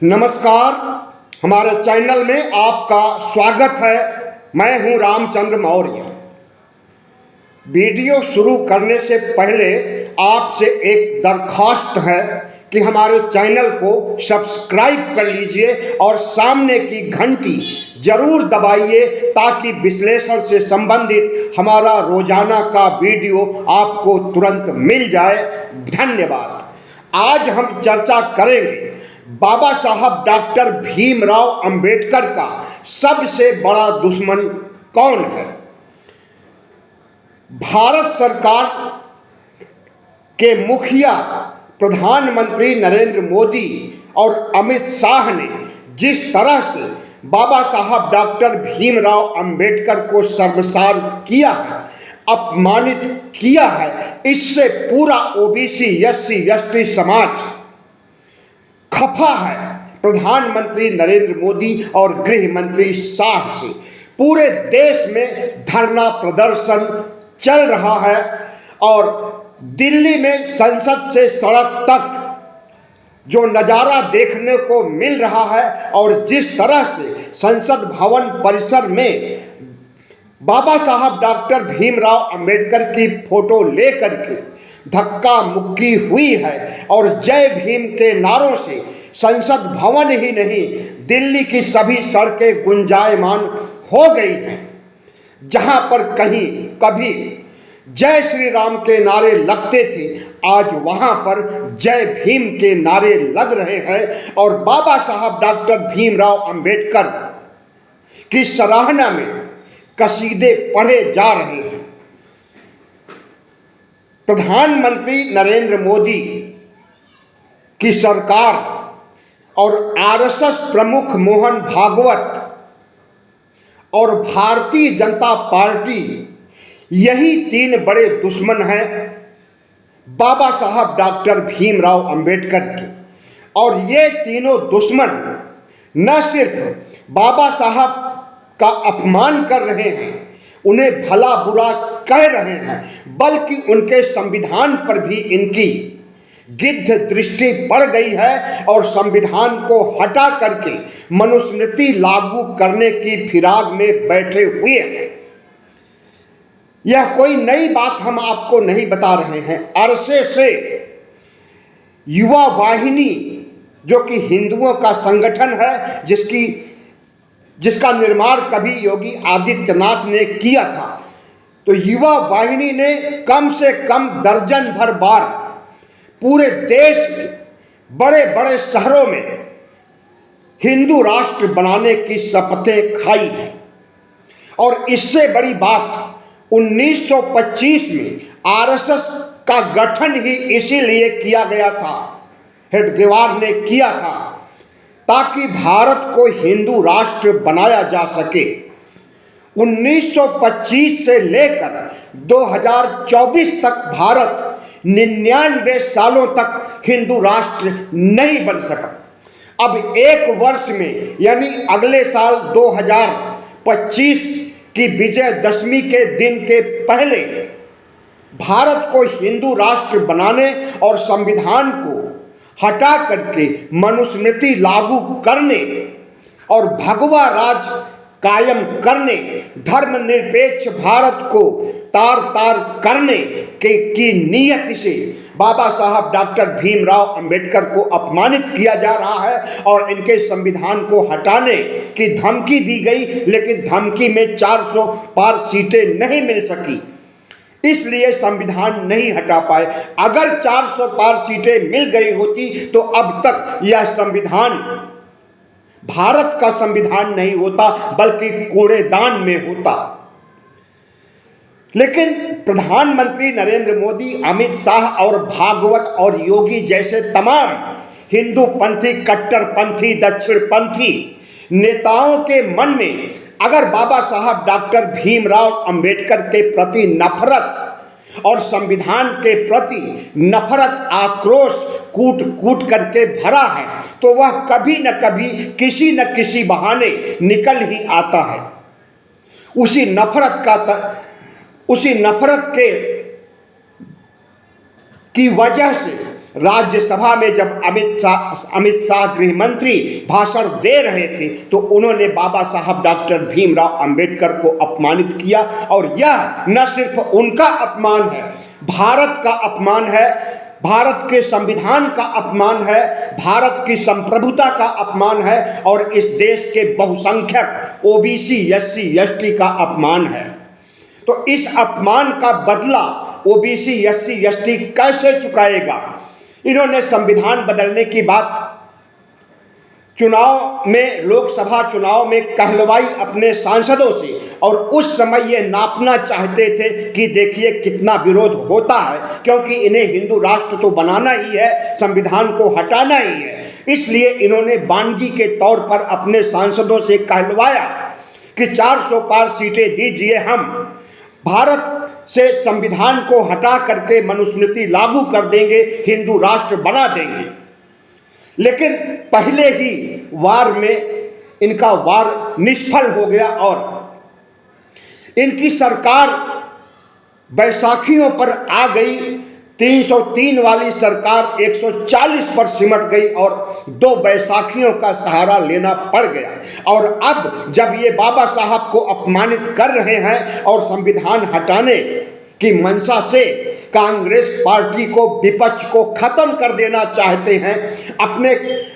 नमस्कार। हमारे चैनल में आपका स्वागत है। मैं हूं रामचंद्र मौर्य। वीडियो शुरू करने से पहले आपसे एक दरख्वास्त है कि हमारे चैनल को सब्सक्राइब कर लीजिए और सामने की घंटी जरूर दबाइए ताकि विश्लेषण से संबंधित हमारा रोजाना का वीडियो आपको तुरंत मिल जाए। धन्यवाद। आज हम चर्चा करेंगे बाबा साहब डॉक्टर भीमराव अंबेडकर का सबसे बड़ा दुश्मन कौन है। भारत सरकार के मुखिया प्रधानमंत्री नरेंद्र मोदी और अमित शाह ने जिस तरह से बाबा साहब डॉक्टर भीमराव अंबेडकर को शर्मसार किया है, अपमानित किया है, इससे पूरा ओबीसी एससी एसटी समाज खफा है। प्रधानमंत्री नरेंद्र मोदी और गृह मंत्री शाह से पूरे देश में धरना प्रदर्शन चल रहा है और दिल्ली में संसद से सड़क तक जो नज़ारा देखने को मिल रहा है और जिस तरह से संसद भवन परिसर में बाबा साहब डॉक्टर भीमराव अंबेडकर की फोटो लेकर के धक्का मुक्की हुई है और जय भीम के नारों से संसद भवन ही नहीं दिल्ली की सभी सड़कें गुंजायमान हो गई हैं। जहां पर कहीं कभी जय श्री राम के नारे लगते थे, आज वहां पर जय भीम के नारे लग रहे हैं और बाबा साहब डॉक्टर भीमराव अंबेडकर की सराहना में कसीदे पढ़े जा रहे हैं। प्रधानमंत्री नरेंद्र मोदी की सरकार और आरएसएस प्रमुख मोहन भागवत और भारतीय जनता पार्टी, यही तीन बड़े दुश्मन हैं बाबा साहब डॉक्टर भीमराव अंबेडकर के। और ये तीनों दुश्मन न सिर्फ बाबा साहब का अपमान कर रहे हैं, उन्हें भला बुरा कह रहे हैं, बल्कि उनके संविधान पर भी इनकी गिद्ध दृष्टि पड़ गई है और संविधान को हटा करके मनुस्मृति लागू करने की फिराक में बैठे हुए हैं। यह कोई नई बात हम आपको नहीं बता रहे हैं। अरसे से युवा वाहिनी, जो कि हिंदुओं का संगठन है, जिसका निर्माण कभी योगी आदित्यनाथ ने किया था, तो युवा वाहिनी ने कम से कम दर्जन भर बार पूरे देश के बड़े बड़े शहरों में हिंदू राष्ट्र बनाने की शपथें खाई हैं। और इससे बड़ी बात 1925 में आरएसएस का गठन ही इसीलिए किया गया था, हेडगेवार ने किया था, ताकि भारत को हिंदू राष्ट्र बनाया जा सके। 1925 से लेकर 2024 तक भारत 99 सालों तक हिंदू राष्ट्र नहीं बन सका। अब एक वर्ष में, यानी अगले साल 2025 की विजयदशमी के दिन के पहले भारत को हिंदू राष्ट्र बनाने और संविधान को हटा करके मनुस्मृति लागू करने और भगवा राज कायम करने, धर्मनिरपेक्ष भारत को तार तार करने की नीयत से बाबा साहब डॉक्टर भीमराव अंबेडकर को अपमानित किया जा रहा है और इनके संविधान को हटाने की धमकी दी गई, लेकिन धमकी में 400 पार सीटें नहीं मिल सकी, इसलिए संविधान नहीं हटा पाए। अगर 400 पार सीटें मिल गई होती तो अब तक यह संविधान भारत का संविधान नहीं होता, बल्कि कूड़ेदान में होता। लेकिन प्रधानमंत्री नरेंद्र मोदी, अमित शाह और भागवत और योगी जैसे तमाम हिंदू पंथी, कट्टरपंथी, दक्षिणपंथी नेताओं के मन में अगर बाबा साहब डॉक्टर भीमराव अंबेडकर के प्रति नफरत और संविधान के प्रति नफरत, आक्रोश कूट कूट करके भरा है, तो वह कभी न कभी किसी न किसी बहाने निकल ही आता है। उसी नफरत की वजह से राज्यसभा में जब अमित शाह गृह मंत्री भाषण दे रहे थे तो उन्होंने बाबा साहब डॉक्टर भीमराव अंबेडकर को अपमानित किया। और यह न सिर्फ उनका अपमान है, भारत का अपमान है, भारत के संविधान का अपमान है, भारत की संप्रभुता का अपमान है और इस देश के बहुसंख्यक ओबीसी एससी एसटी का अपमान है। तो इस अपमान का बदला ओबीसी एससी एसटी कैसे चुकाएगा? इन्होंने संविधान बदलने की बात चुनाव में, लोकसभा चुनाव में कहलवाई अपने सांसदों से, और उस समय ये नापना चाहते थे कि देखिए कितना विरोध होता है, क्योंकि इन्हें हिंदू राष्ट्र तो बनाना ही है, संविधान को हटाना ही है। इसलिए इन्होंने बानगी के तौर पर अपने सांसदों से कहलवाया कि 400 पार सीटें दीजिए, हम भारत से संविधान को हटा करके मनुस्मृति लागू कर देंगे, हिंदू राष्ट्र बना देंगे। लेकिन पहले ही वार में इनका वार निष्फल हो गया और इनकी सरकार बैसाखियों पर आ गई। 303 वाली सरकार 140 पर सिमट गई और 2 बैसाखियों का सहारा लेना पड़ गया। और अब जब ये बाबा साहब को अपमानित कर रहे हैं और संविधान हटाने की मंशा से कांग्रेस पार्टी को, विपक्ष को खत्म कर देना चाहते हैं, अपने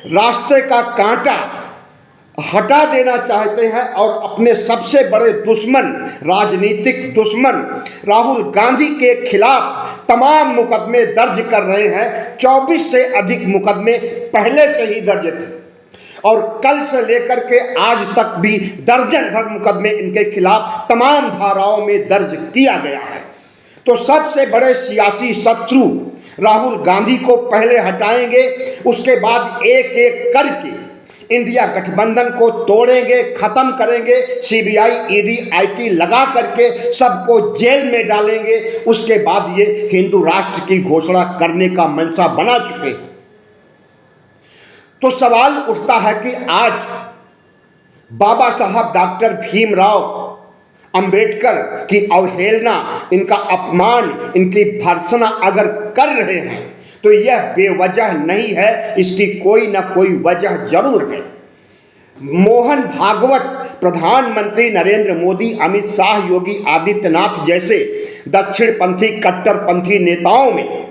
रास्ते का कांटा हटा देना चाहते हैं और अपने सबसे बड़े दुश्मन, राजनीतिक दुश्मन राहुल गांधी के खिलाफ तमाम मुकदमे दर्ज कर रहे हैं। 24 से अधिक मुकदमे पहले से ही दर्ज थे और कल से लेकर के आज तक भी दर्जन भर मुकदमे इनके खिलाफ तमाम धाराओं में दर्ज किया गया है। तो सबसे बड़े सियासी शत्रु राहुल गांधी को पहले हटाएंगे, उसके बाद एक एक करके इंडिया गठबंधन को तोड़ेंगे, खत्म करेंगे, सीबीआई ईडी आईटी लगा करके सबको जेल में डालेंगे। उसके बाद ये हिंदू राष्ट्र की घोषणा करने का मंशा बना चुके हैं। तो सवाल उठता है कि आज बाबा साहब डॉक्टर भीमराव अंबेडकर की अवहेलना, इनका अपमान, इनकी भर्त्सना अगर कर रहे हैं तो यह बेवजह नहीं है, इसकी कोई ना कोई वजह जरूर है। मोहन भागवत, प्रधानमंत्री नरेंद्र मोदी, अमित शाह, योगी आदित्यनाथ जैसे दक्षिणपंथी कट्टरपंथी नेताओं में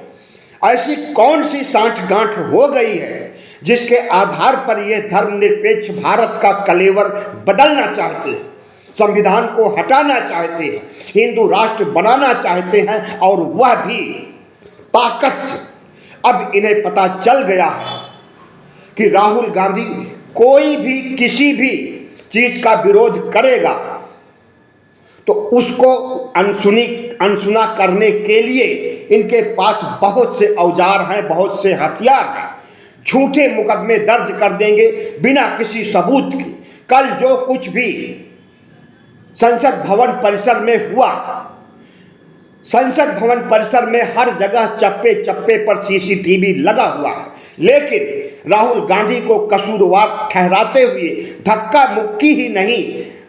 ऐसी कौन सी सांठगांठ हो गई है जिसके आधार पर यह धर्मनिरपेक्ष भारत का कलेवर बदलना चाहते हैं, संविधान को हटाना चाहते हैं, हिंदू राष्ट्र बनाना चाहते हैं, और वह भी ताकत से। अब इन्हें पता चल गया है कि राहुल गांधी कोई भी किसी भी चीज का विरोध करेगा तो उसको अनसुना करने के लिए इनके पास बहुत से औजार हैं, बहुत से हथियार हैं। झूठे मुकदमे दर्ज कर देंगे बिना किसी सबूत के। कल जो कुछ भी संसद भवन परिसर में हुआ, संसद भवन परिसर में हर जगह चप्पे चप्पे पर सीसीटीवी लगा हुआ है, लेकिन राहुल गांधी को कसूरवार ठहराते हुए धक्का मुक्की ही नहीं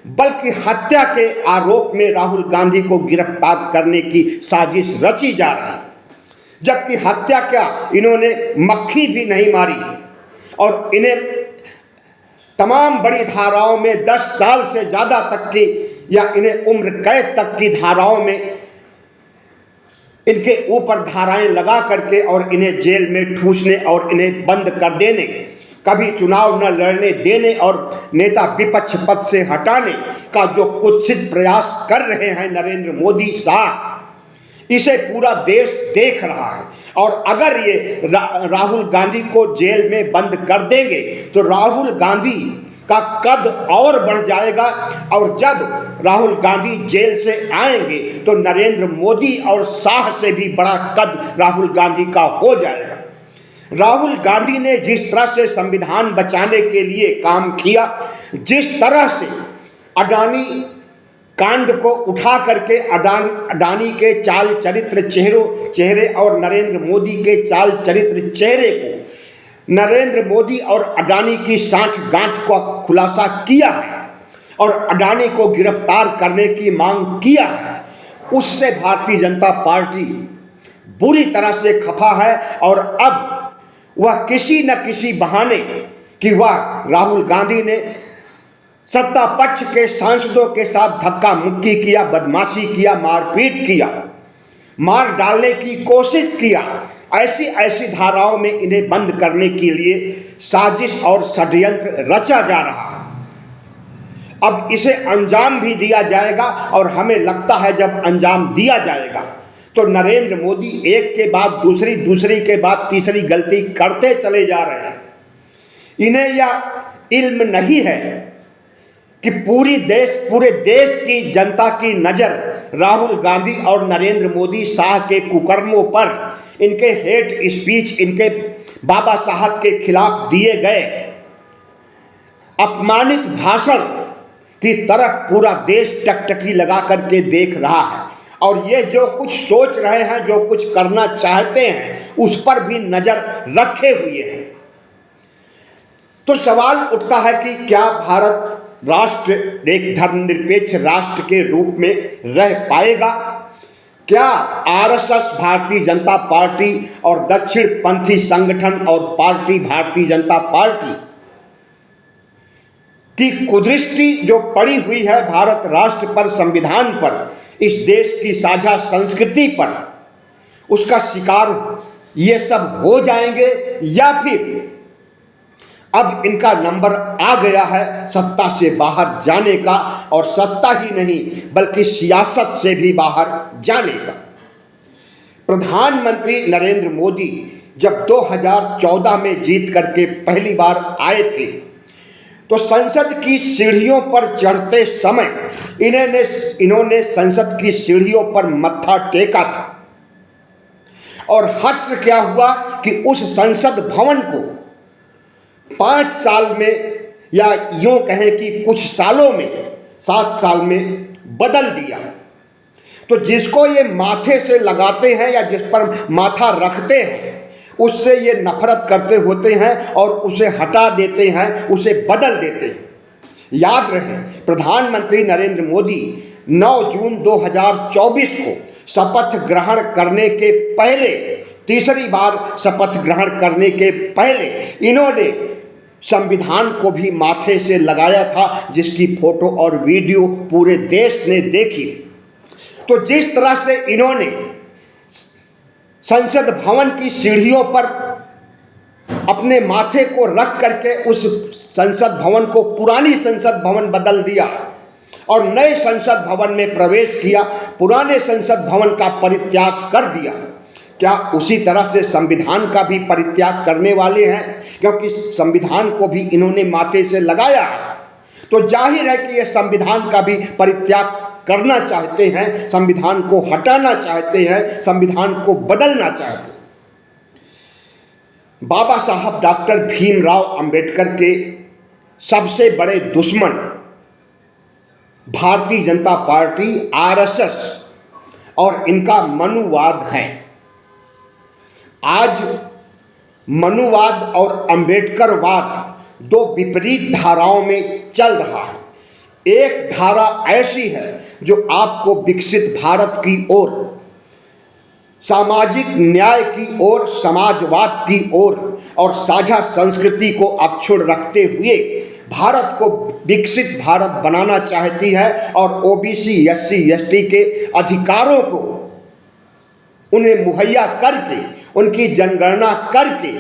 बल्कि हत्या के आरोप में राहुल गांधी को गिरफ्तार करने की साजिश रची जा रही है। जबकि हत्या क्या, इन्होंने मक्खी भी नहीं मारी और इन्हें तमाम बड़ी धाराओं में 10 साल से ज़्यादा तक की या इन्हें उम्र कैद तक की धाराओं में इनके ऊपर धाराएं लगा करके और इन्हें जेल में ठूसने और इन्हें बंद कर देने, कभी चुनाव न लड़ने देने और नेता विपक्ष पद से हटाने का जो कुत्सित प्रयास कर रहे हैं नरेंद्र मोदी शाह, इसे पूरा देश देख रहा है। और अगर ये राहुल गांधी को जेल में बंद कर देंगे तो राहुल गांधी का कद और बढ़ जाएगा, और जब राहुल गांधी जेल से आएंगे तो नरेंद्र मोदी और शाह से भी बड़ा कद राहुल गांधी का हो जाएगा। राहुल गांधी ने जिस तरह से संविधान बचाने के लिए काम किया, जिस तरह से अडानी कांड को उठा करके अडानी के चाल चरित्र चेहरे और नरेंद्र मोदी के चाल चरित्र चेहरे को, नरेंद्र मोदी और अडानी की सांठगांठ का खुलासा किया है और अडानी को गिरफ्तार करने की मांग किया है, उससे भारतीय जनता पार्टी बुरी तरह से खफा है और अब वह किसी न किसी बहाने कि वह राहुल गांधी ने सत्ता पक्ष के सांसदों के साथ धक्का मुक्की किया, बदमाशी किया, मारपीट किया, मार डालने की कोशिश किया, ऐसी ऐसी धाराओं में इन्हें बंद करने के लिए साजिश और षड्यंत्र रचा जा रहा है। अब इसे अंजाम भी दिया जाएगा और हमें लगता है जब अंजाम दिया जाएगा तो नरेंद्र मोदी एक के बाद दूसरी, दूसरी के बाद तीसरी गलती करते चले जा रहे हैं। इन्हें यह इल्म नहीं है कि पूरे देश की जनता की नज़र राहुल गांधी और नरेंद्र मोदी शाह के कुकर्मों पर, इनके हेट स्पीच, इनके बाबा साहब के खिलाफ दिए गए अपमानित भाषण की तरफ पूरा देश टकटकी लगा करके देख रहा है और ये जो कुछ सोच रहे हैं, जो कुछ करना चाहते हैं, उस पर भी नज़र रखे हुए हैं। तो सवाल उठता है कि क्या भारत राष्ट्र एक धर्मनिरपेक्ष राष्ट्र के रूप में रह पाएगा? क्या आरएसएस भारतीय जनता पार्टी और दक्षिणपंथी संगठन और पार्टी भारतीय जनता पार्टी की कुदृष्टि जो पड़ी हुई है भारत राष्ट्र पर, संविधान पर, इस देश की साझा संस्कृति पर, उसका शिकार ये सब हो जाएंगे या फिर अब इनका नंबर आ गया है सत्ता से बाहर जाने का, और सत्ता ही नहीं बल्कि सियासत से भी बाहर जाने का। प्रधानमंत्री नरेंद्र मोदी जब 2014 में जीत करके पहली बार आए थे तो संसद की सीढ़ियों पर चढ़ते समय इन्होंने संसद की सीढ़ियों पर मत्था टेका था और हर्ष क्या हुआ कि उस संसद भवन को 5 साल में, या यूं कहें कि कुछ सालों में, 7 साल में बदल दिया। तो जिसको ये माथे से लगाते हैं या जिस पर माथा रखते हैं उससे ये नफरत करते होते हैं और उसे हटा देते हैं, उसे बदल देते हैं। याद रहे, प्रधानमंत्री नरेंद्र मोदी 9 जून 2024 को शपथ ग्रहण करने के पहले, तीसरी बार शपथ ग्रहण करने के पहले इन्होंने संविधान को भी माथे से लगाया था, जिसकी फोटो और वीडियो पूरे देश ने देखी थी। तो जिस तरह से इन्होंने संसद भवन की सीढ़ियों पर अपने माथे को रख करके उस संसद भवन को पुरानी संसद भवन बदल दिया और नए संसद भवन में प्रवेश किया, पुराने संसद भवन का परित्याग कर दिया, क्या उसी तरह से संविधान का भी परित्याग करने वाले हैं? क्योंकि संविधान को भी इन्होंने माथे से लगाया, तो जाहिर है कि ये संविधान का भी परित्याग करना चाहते हैं, संविधान को हटाना चाहते हैं, संविधान को बदलना चाहते हैं। बाबा साहब डॉक्टर भीमराव अंबेडकर के सबसे बड़े दुश्मन भारतीय जनता पार्टी, आरएसएस और इनका मनुवाद है। आज मनुवाद और अंबेडकरवाद दो विपरीत धाराओं में चल रहा है। एक धारा ऐसी है जो आपको विकसित भारत की ओर, सामाजिक न्याय की ओर, समाजवाद की ओर और साझा संस्कृति को अक्षुण्ण रखते हुए भारत को विकसित भारत बनाना चाहती है और ओबीसी, एससी, एसटी के अधिकारों को उन्हें मुहैया करके, उनकी जनगणना करके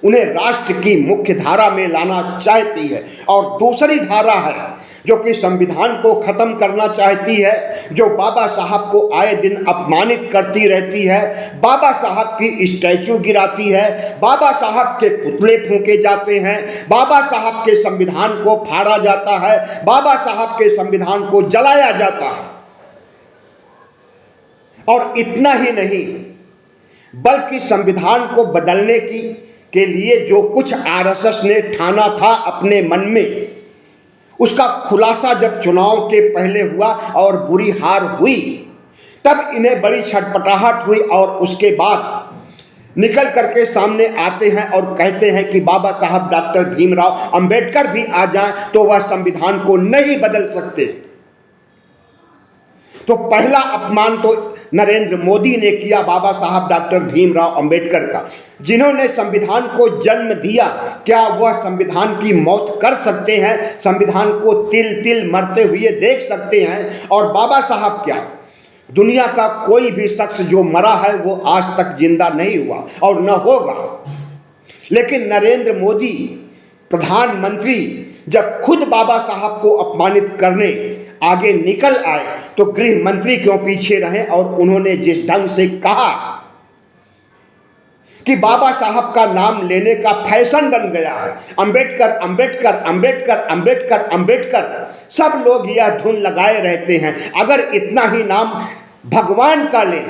उन्हें राष्ट्र की मुख्य धारा में लाना चाहती है। और दूसरी धारा है जो कि संविधान को खत्म करना चाहती है, जो बाबा साहब को आए दिन अपमानित करती रहती है, बाबा साहब की स्टैचू गिराती है, बाबा साहब के पुतले फूंके जाते हैं, बाबा साहब के संविधान को फाड़ा जाता है, बाबा साहब के संविधान को जलाया जाता है। और इतना ही नहीं बल्कि संविधान को बदलने के लिए जो कुछ आरएसएस ने ठाना था अपने मन में, उसका खुलासा जब चुनाव के पहले हुआ और बुरी हार हुई, तब इन्हें बड़ी छटपटाहट हुई और उसके बाद निकल करके सामने आते हैं और कहते हैं कि बाबा साहब डॉक्टर भीमराव अंबेडकर भी आ जाएं तो वह संविधान को नहीं बदल सकते। तो पहला अपमान तो नरेंद्र मोदी ने किया बाबा साहब डॉक्टर भीमराव अंबेडकर का, जिन्होंने संविधान को जन्म दिया। क्या वह संविधान की मौत कर सकते हैं? संविधान को तिल तिल मरते हुए देख सकते हैं? और बाबा साहब क्या, दुनिया का कोई भी शख्स जो मरा है वो आज तक जिंदा नहीं हुआ और न होगा। लेकिन नरेंद्र मोदी प्रधानमंत्री जब खुद बाबा साहब को अपमानित करने आगे निकल आए तो गृह मंत्री क्यों पीछे रहे? और उन्होंने जिस ढंग से कहा कि बाबा साहब का नाम लेने का फैशन बन गया है, अंबेडकर अंबेडकर अंबेडकर अंबेडकर अंबेडकर, सब लोग यह धुन लगाए रहते हैं। अगर इतना ही नाम भगवान का लें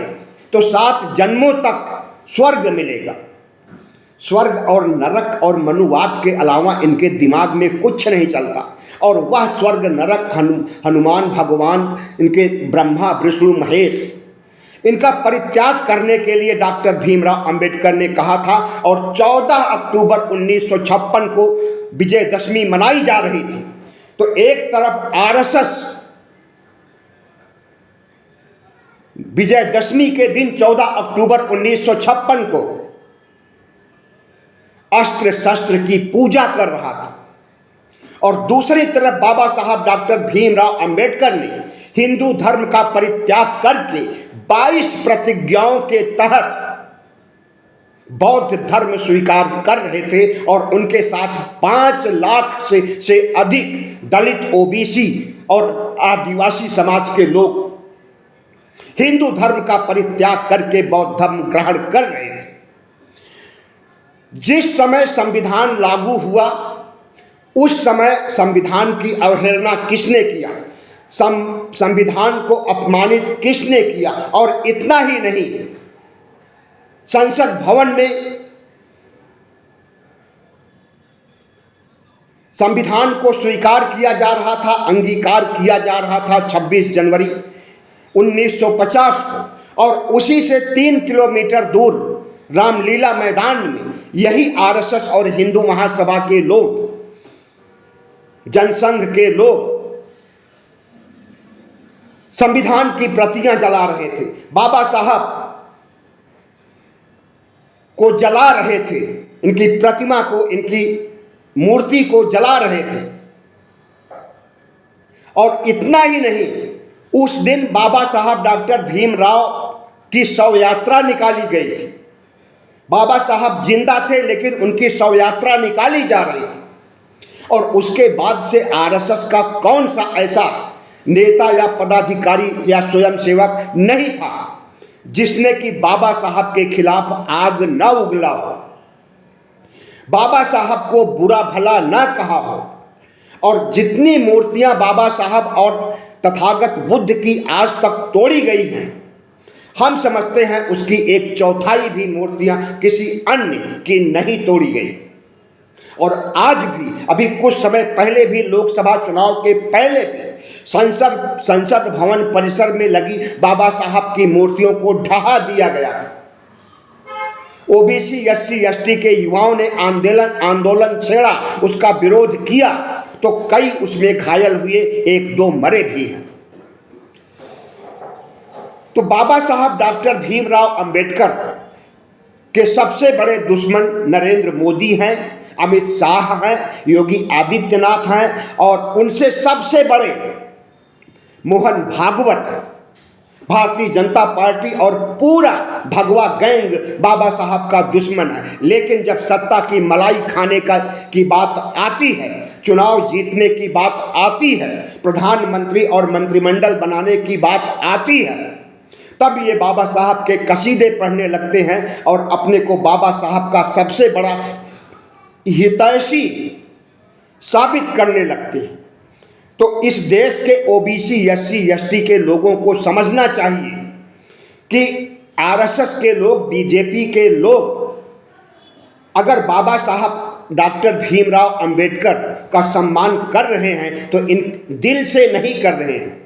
तो 7 जन्मों तक स्वर्ग मिलेगा। स्वर्ग और नरक और मनुवाद के अलावा इनके दिमाग में कुछ नहीं चलता। और वह स्वर्ग नरक हनुमान भगवान, इनके ब्रह्मा विष्णु महेश, इनका परित्याग करने के लिए डॉक्टर भीमराव अंबेडकर ने कहा था। और 14 अक्टूबर 1956 को विजयदशमी मनाई जा रही थी। तो एक तरफ आरएसएस विजयदशमी के दिन 14 अक्टूबर 1956 को अस्त्र शस्त्र की पूजा कर रहा था, और दूसरी तरफ बाबा साहब डॉक्टर भीमराव अंबेडकर ने हिंदू धर्म का परित्याग करके 22 प्रतिज्ञाओं के तहत बौद्ध धर्म स्वीकार कर रहे थे। और उनके साथ 5 लाख से अधिक दलित, ओबीसी और आदिवासी समाज के लोग हिंदू धर्म का परित्याग करके बौद्ध धर्म ग्रहण कर रहे थे। जिस समय संविधान लागू हुआ उस समय संविधान की अवहेलना किसने किया? संविधान को अपमानित किसने किया? और इतना ही नहीं, संसद भवन में संविधान को स्वीकार किया जा रहा था, अंगीकार किया जा रहा था 26 जनवरी 1950 को, और उसी से 3 किलोमीटर दूर रामलीला मैदान में यही आरएसएस और हिंदू महासभा के लोग, जनसंघ के लोग संविधान की प्रतियां जला रहे थे, बाबा साहब को जला रहे थे, इनकी प्रतिमा को, इनकी मूर्ति को जला रहे थे। और इतना ही नहीं, उस दिन बाबा साहब डॉक्टर भीमराव की शव यात्रा निकाली गई थी। बाबा साहब जिंदा थे लेकिन उनकी शव यात्रा निकाली जा रही थी। और उसके बाद से आरएसएस का कौन सा ऐसा नेता या पदाधिकारी या स्वयंसेवक नहीं था जिसने कि बाबा साहब के खिलाफ आग न उगला हो, बाबा साहब को बुरा भला न कहा हो। और जितनी मूर्तियां बाबा साहब और तथागत बुद्ध की आज तक तोड़ी गई हैं, हम समझते हैं उसकी 1/4 भी मूर्तियां किसी अन्य की नहीं तोड़ी गई। और आज भी, अभी कुछ समय पहले भी, लोकसभा चुनाव के पहले भी संसद भवन परिसर में लगी बाबा साहब की मूर्तियों को ढहा दिया गया था। ओबीसी, एससी, एसटी के युवाओं ने आंदोलन छेड़ा, उसका विरोध किया, तो कई उसमें घायल हुए, 1-2 मरे भी हैं। तो बाबा साहब डॉक्टर भीमराव अंबेडकर के सबसे बड़े दुश्मन नरेंद्र मोदी हैं, अमित शाह हैं, योगी आदित्यनाथ हैं, और उनसे सबसे बड़े मोहन भागवत, भारतीय जनता पार्टी और पूरा भगवा गैंग बाबा साहब का दुश्मन है। लेकिन जब सत्ता की मलाई खाने की बात आती है, चुनाव जीतने की बात आती है, प्रधानमंत्री और मंत्रिमंडल बनाने की बात आती है, तब ये बाबा साहब के कसीदे पढ़ने लगते हैं और अपने को बाबा साहब का सबसे बड़ा हितैषी साबित करने लगते हैं। तो इस देश के ओबीसी, एससी, एसटी के लोगों को समझना चाहिए कि आरएसएस के लोग, बीजेपी के लोग अगर बाबा साहब डॉक्टर भीमराव अंबेडकर का सम्मान कर रहे हैं तो इन दिल से नहीं कर रहे हैं,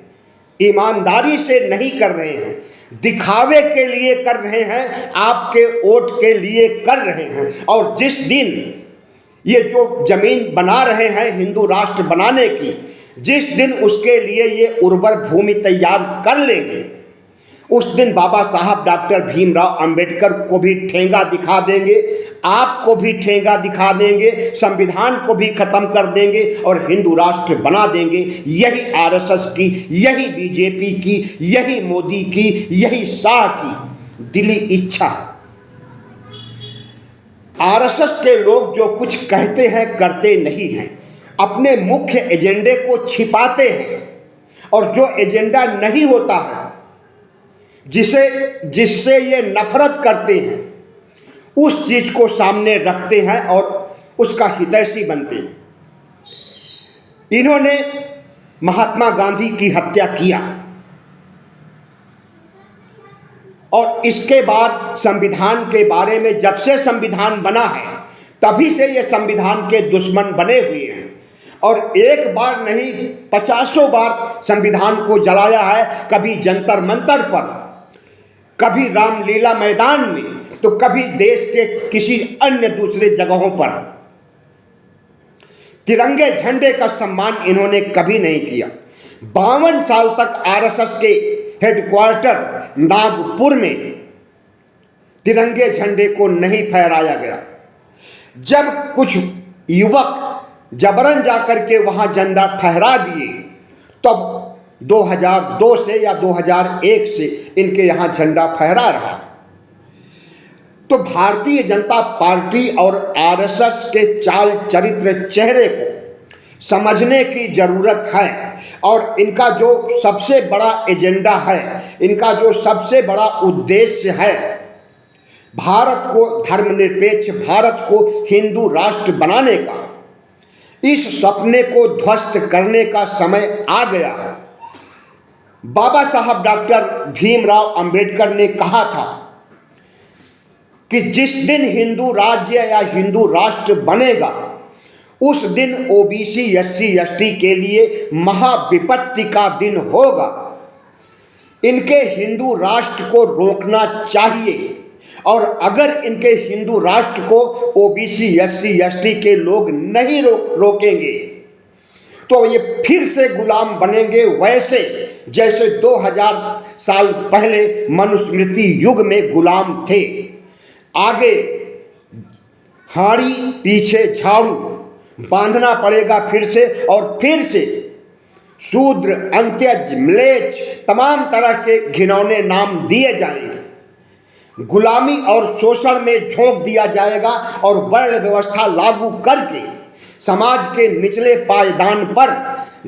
ईमानदारी से नहीं कर रहे हैं, दिखावे के लिए कर रहे हैं, आपके वोट के लिए कर रहे हैं। और जिस दिन ये जो जमीन बना रहे हैं हिंदू राष्ट्र बनाने की, जिस दिन उसके लिए ये उर्वर भूमि तैयार कर लेंगे, उस दिन बाबा साहब डॉक्टर भीमराव अंबेडकर को भी ठेंगा दिखा देंगे, आपको भी ठेंगा दिखा देंगे, संविधान को भी खत्म कर देंगे और हिंदू राष्ट्र बना देंगे। यही आरएसएस की, यही बीजेपी की, यही मोदी की, यही शाह की दिली इच्छा है। आरएसएस के लोग जो कुछ कहते हैं करते नहीं हैं, अपने मुख्य एजेंडे को छिपाते हैं और जो एजेंडा नहीं होता है, जिससे ये नफरत करते हैं, उस चीज को सामने रखते हैं और उसका हितैषी बनते हैं। इन्होंने महात्मा गांधी की हत्या किया और इसके बाद संविधान के बारे में, जब से संविधान बना है तभी से ये संविधान के दुश्मन बने हुए हैं और एक बार नहीं 50 बार संविधान को जलाया है। कभी जंतर मंतर पर, कभी रामलीला मैदान में, तो कभी देश के किसी अन्य दूसरे जगहों पर। तिरंगे झंडे का सम्मान इन्होंने कभी नहीं किया। 52 साल तक आरएसएस के हेडक्वार्टर नागपुर में तिरंगे झंडे को नहीं फहराया गया। जब कुछ युवक जबरन जाकर के वहां झंडा फहरा दिए, तब 2002 से या 2001 से इनके यहां झंडा फहरा रहा। तो भारतीय जनता पार्टी और आरएसएस के चाल चरित्र चेहरे को समझने की जरूरत है और इनका जो सबसे बड़ा एजेंडा है, इनका जो सबसे बड़ा उद्देश्य है, भारत को धर्मनिरपेक्ष, भारत को हिंदू राष्ट्र बनाने का, इस सपने को ध्वस्त करने का समय आ गया है। बाबा साहब डॉक्टर भीमराव अंबेडकर ने कहा था कि जिस दिन हिंदू राज्य या हिंदू राष्ट्र बनेगा, उस दिन ओबीसी एससी एसटी के लिए महाविपत्ति का दिन होगा। इनके हिंदू राष्ट्र को रोकना चाहिए और अगर इनके हिंदू राष्ट्र को ओबीसी एससी एसटी के लोग नहीं रोकेंगे तो ये फिर से गुलाम बनेंगे, वैसे जैसे 2000 साल पहले मनुस्मृति युग में गुलाम थे। आगे हाड़ी पीछे झाड़ू बांधना पड़ेगा फिर से, और फिर से शूद्र, अंत्यज, म्लेच्छ, तमाम तरह के घिनौने नाम दिए जाएंगे। गुलामी और शोषण में झोंक दिया जाएगा और वर्ण व्यवस्था लागू करके समाज के निचले पायदान पर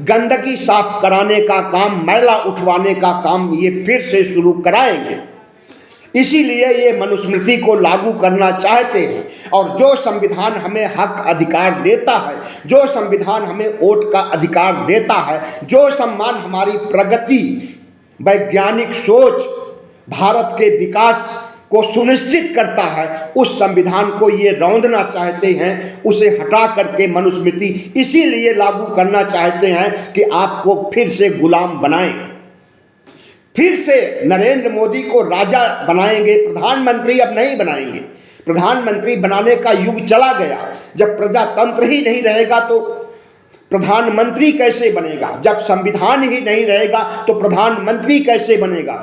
गंदगी साफ कराने का काम, मैला उठवाने का काम ये फिर से शुरू कराएंगे। इसीलिए ये मनुस्मृति को लागू करना चाहते हैं और जो संविधान हमें हक अधिकार देता है, जो संविधान हमें वोट का अधिकार देता है, जो सम्मान हमारी प्रगति, वैज्ञानिक सोच, भारत के विकास को सुनिश्चित करता है, उस संविधान को ये रौंदना चाहते हैं, उसे हटा करके मनुस्मृति इसीलिए लागू करना चाहते हैं कि आपको फिर से गुलाम बनाएं, फिर से नरेंद्र मोदी को राजा बनाएंगे, प्रधानमंत्री अब नहीं बनाएंगे। प्रधानमंत्री बनाने का युग चला गया। जब प्रजातंत्र ही नहीं रहेगा तो प्रधानमंत्री कैसे बनेगा? जब संविधान ही नहीं रहेगा तो प्रधानमंत्री कैसे बनेगा?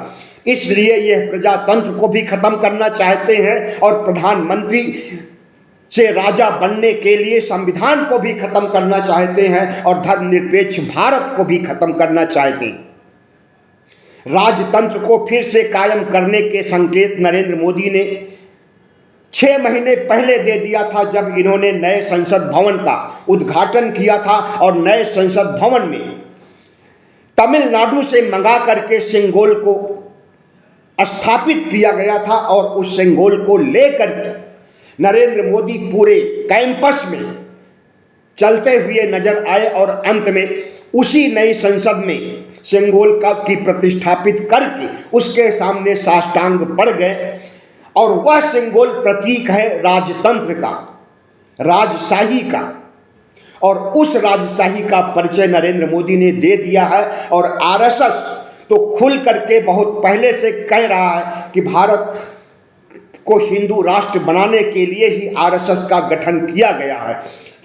इसलिए यह प्रजातंत्र को भी खत्म करना चाहते हैं और प्रधानमंत्री से राजा बनने के लिए संविधान को भी खत्म करना चाहते हैं और धर्मनिरपेक्ष भारत को भी खत्म करना चाहते हैं। राजतंत्र को फिर से कायम करने के संकेत नरेंद्र मोदी ने 6 महीने पहले दे दिया था, जब इन्होंने नए संसद भवन का उद्घाटन किया था और नए संसद भवन में तमिलनाडु से मंगा करके सिंगोल को स्थापित किया गया था और उस सिंगोल को लेकर नरेंद्र मोदी पूरे कैंपस में चलते हुए नजर आए और अंत में उसी नई संसद में सिंगोल की प्रतिष्ठापित करके उसके सामने साष्टांग पड़ गए। और वह सिंगोल प्रतीक है राजतंत्र का, राजशाही का, और उस राजशाही का परिचय नरेंद्र मोदी ने दे दिया है। और आरएसएस तो खुल करके बहुत पहले से कह रहा है कि भारत को हिंदू राष्ट्र बनाने के लिए ही आरएसएस का गठन किया गया है।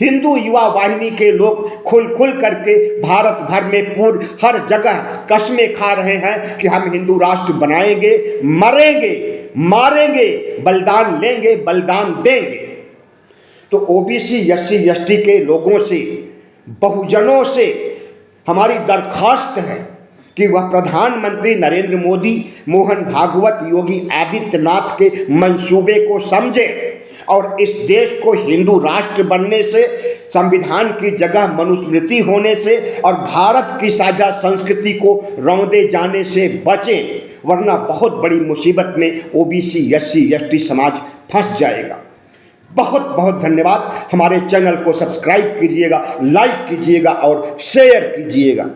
हिंदू युवा वाहिनी के लोग खुल करके भारत भर में पूर्व हर जगह कस्में खा रहे हैं कि हम हिंदू राष्ट्र बनाएंगे, मरेंगे, मारेंगे, बलिदान लेंगे, बलिदान देंगे। तो ओबीसी एससी एसटी के लोगों से, बहुजनों से हमारी दरखास्त है कि वह प्रधानमंत्री नरेंद्र मोदी, मोहन भागवत, योगी आदित्यनाथ के मंसूबे को समझे और इस देश को हिंदू राष्ट्र बनने से, संविधान की जगह मनुस्मृति होने से और भारत की साझा संस्कृति को रौंदे जाने से बचें, वरना बहुत बड़ी मुसीबत में ओबीसी एससी एसटी समाज फंस जाएगा। बहुत बहुत धन्यवाद। हमारे चैनल को सब्सक्राइब कीजिएगा, लाइक कीजिएगा और शेयर कीजिएगा।